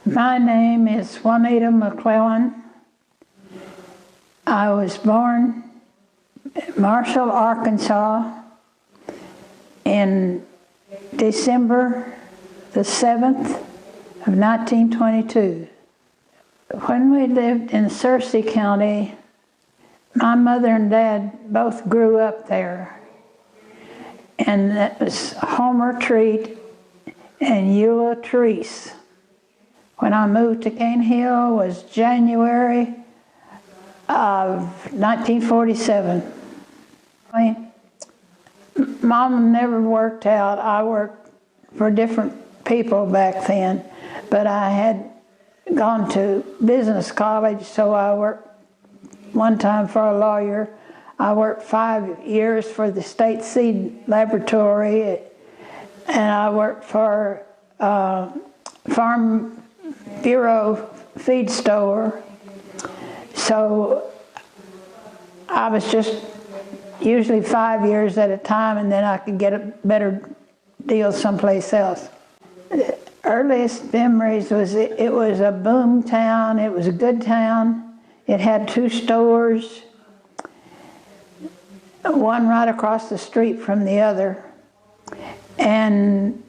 My name is Juanita McClellan. I was born in Marshall, Arkansas in December the 7th of 1922. When we lived in Searcy County, my mother and dad both grew up there. And that was Homer Treat and Eula Treese. When I moved to Cane Hill was January of 1947. Mom never worked out. I worked for different people back then, but I had gone to business college, so I worked one time for a lawyer. I worked 5 years for the State Seed Laboratory, and I worked for Farm Bureau feed store. So I was just usually 5 years at a time, and then I could get a better deal someplace else. The earliest memories was it was a boom town. It was a good town. It had 2 stores, one right across the street from the other. And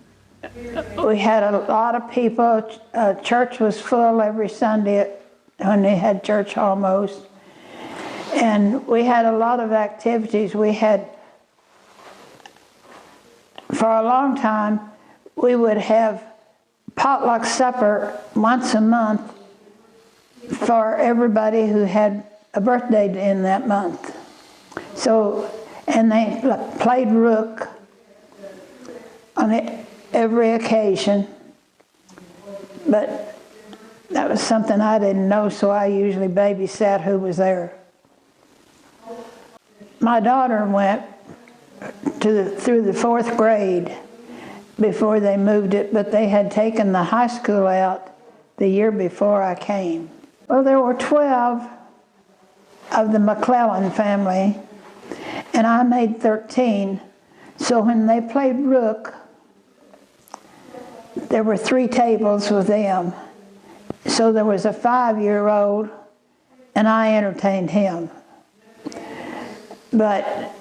we had a lot of people. Church was full every Sunday when they had church almost. And we had a lot of activities. We had, for a long time, we would have potluck supper once a month for everybody who had a birthday in that month. So, and they played rook on every occasion, but that was something I didn't know, so I usually babysat who was there. My daughter went through the 4th grade before they moved it, but they had taken the high school out the year before I came. Well, there were 12 of the McClellan family, and I made 13. So when they played rook, there were 3 tables with them. So there was a 5-year-old, and I entertained him. But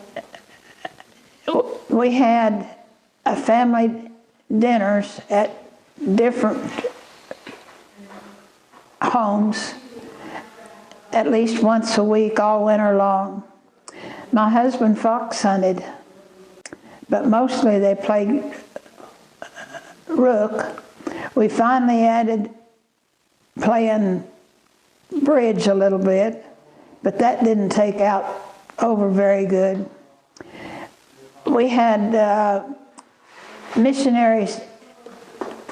we had family dinners at different homes at least once a week all winter long. My husband fox hunted, but mostly they played rook. We finally added playing bridge a little bit, but that didn't take out over very good. We had missionaries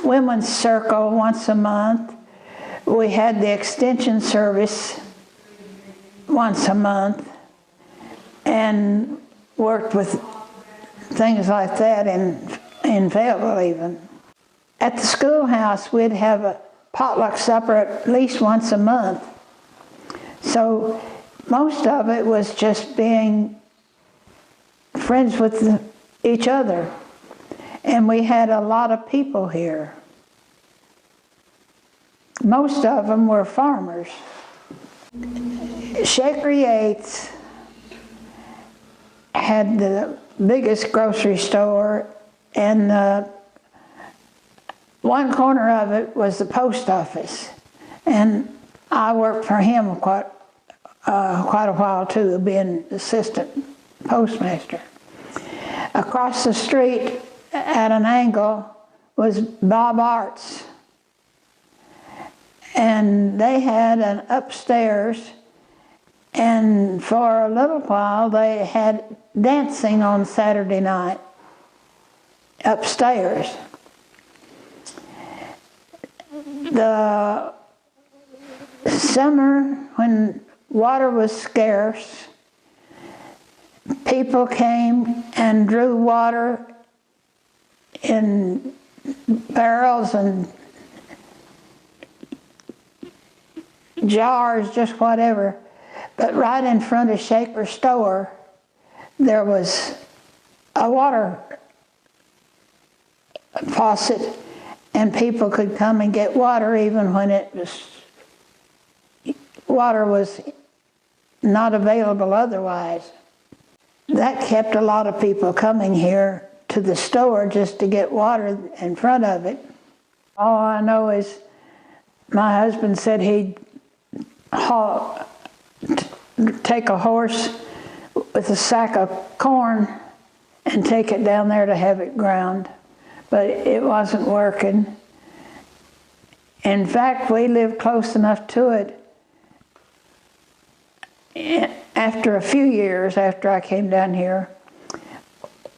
women's circle once a month. We had the extension service once a month, and worked with things like that in Fayetteville even. At the schoolhouse, we'd have a potluck supper at least once a month. So most of it was just being friends with each other. And we had a lot of people here. Most of them were farmers. Shaker Yates had the biggest grocery store, and one corner of it was the post office. And I worked for him quite a while too, being assistant postmaster. Across the street at an angle was Bob Arts. And they had an upstairs, and for a little while they had dancing on Saturday night upstairs. The summer, when water was scarce, people came and drew water in barrels and jars, just whatever. But right in front of Shaker's store, there was a water faucet, and people could come and get water even when water was not available otherwise. That kept a lot of people coming here to the store just to get water in front of it. All I know is my husband said he'd take a horse with a sack of corn and take it down there to have it ground, but it wasn't working. In fact, we lived close enough to it. After a few years after I came down here,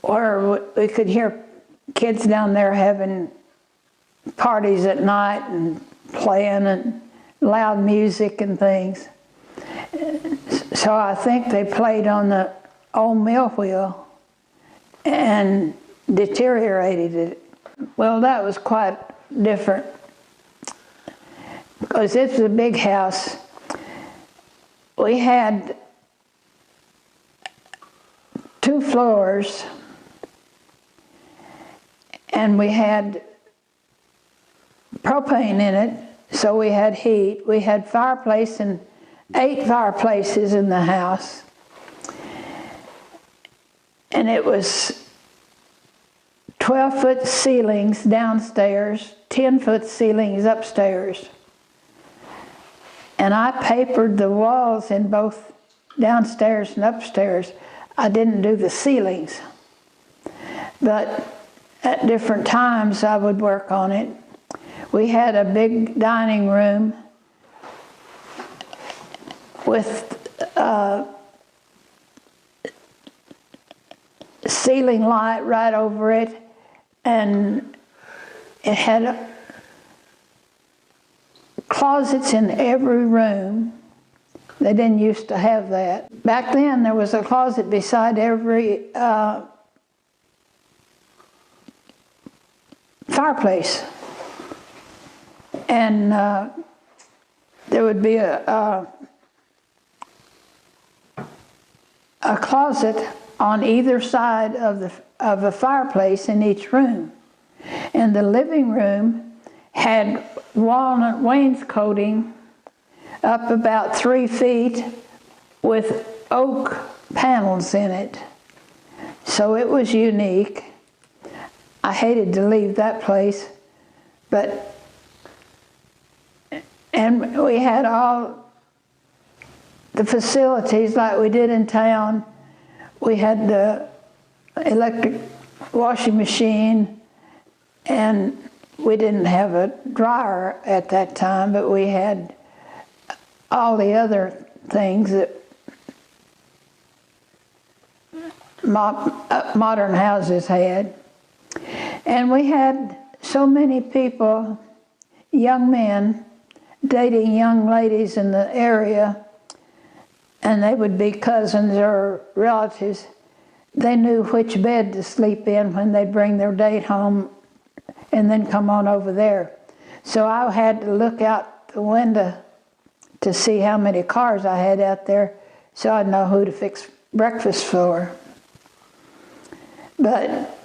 where we could hear kids down there having parties at night and playing and loud music and things. So I think they played on the old mill wheel and deteriorated it. Well, that was quite different because this was a big house. We had 2 floors, and we had propane in it, so we had heat. We had fireplace and 8 fireplaces in the house. And it was 12-foot ceilings downstairs, 10-foot ceilings upstairs. And I papered the walls in both downstairs and upstairs. I didn't do the ceilings. But at different times I would work on it. We had a big dining room with ceiling light right over it, and it had closets in every room. They didn't used to have that. Back then there was a closet beside every fireplace, and there would be a closet on either side of a fireplace in each room. And the living room had walnut wainscoting up about 3 feet with oak panels in it. So it was unique. I hated to leave that place, and we had all the facilities like we did in town. We had the electric washing machine, and we didn't have a dryer at that time, but we had all the other things that modern houses had. And we had so many people, young men, dating young ladies in the area, and they would be cousins or relatives. They knew which bed to sleep in when they'd bring their date home and then come on over there. So I had to look out the window to see how many cars I had out there so I'd know who to fix breakfast for. But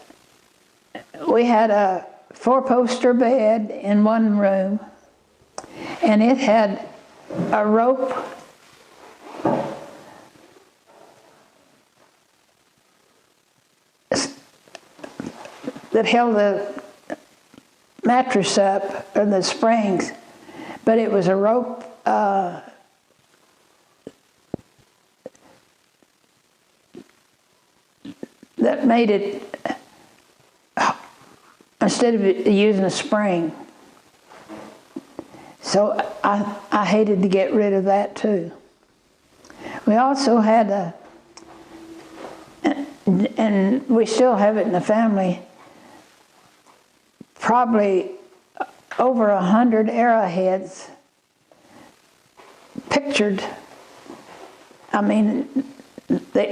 we had a 4-poster bed in one room, and it had a rope that held the mattress up, or the springs, but it was a rope that made it, instead of using a spring. So I hated to get rid of that too. We also had and we still have it in the family, probably over 100 arrowheads pictured. I mean,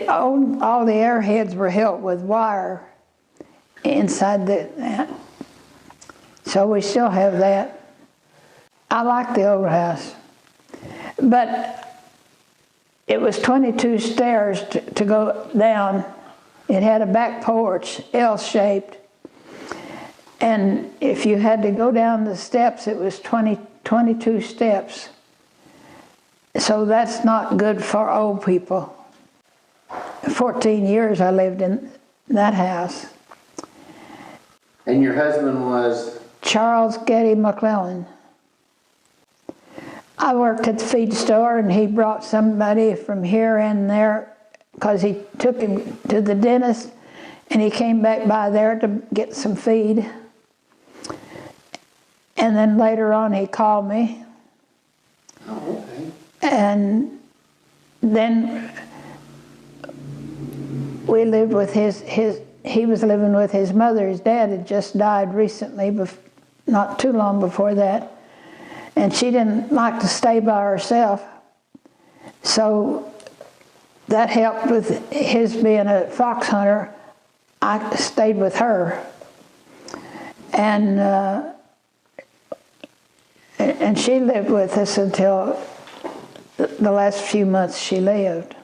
all the arrowheads were held with wire inside that. So we still have that. I like the old house, but it was 22 stairs to go down. It had a back porch, L-shaped, And if you had to go down the steps, it was 22 steps. So that's not good for old people. 14 years I lived in that house. And your husband was? Charles Getty McClellan. I worked at the feed store, and he brought somebody from here and there because he took him to the dentist, and he came back by there to get some feed. And then later on he called me. Oh, okay. And then we lived with he was living with his mother. His dad had just died recently, not too long before that. And she didn't like to stay by herself. So that helped with his being a fox hunter. I stayed with her. And she lived with us until the last few months she lived.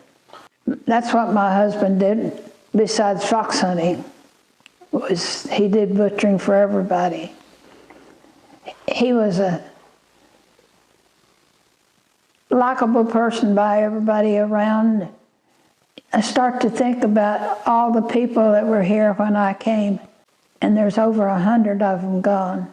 That's what my husband did besides fox hunting, was he did butchering for everybody. He was a likable person by everybody around. I start to think about all the people that were here when I came, and there's over 100 of them gone.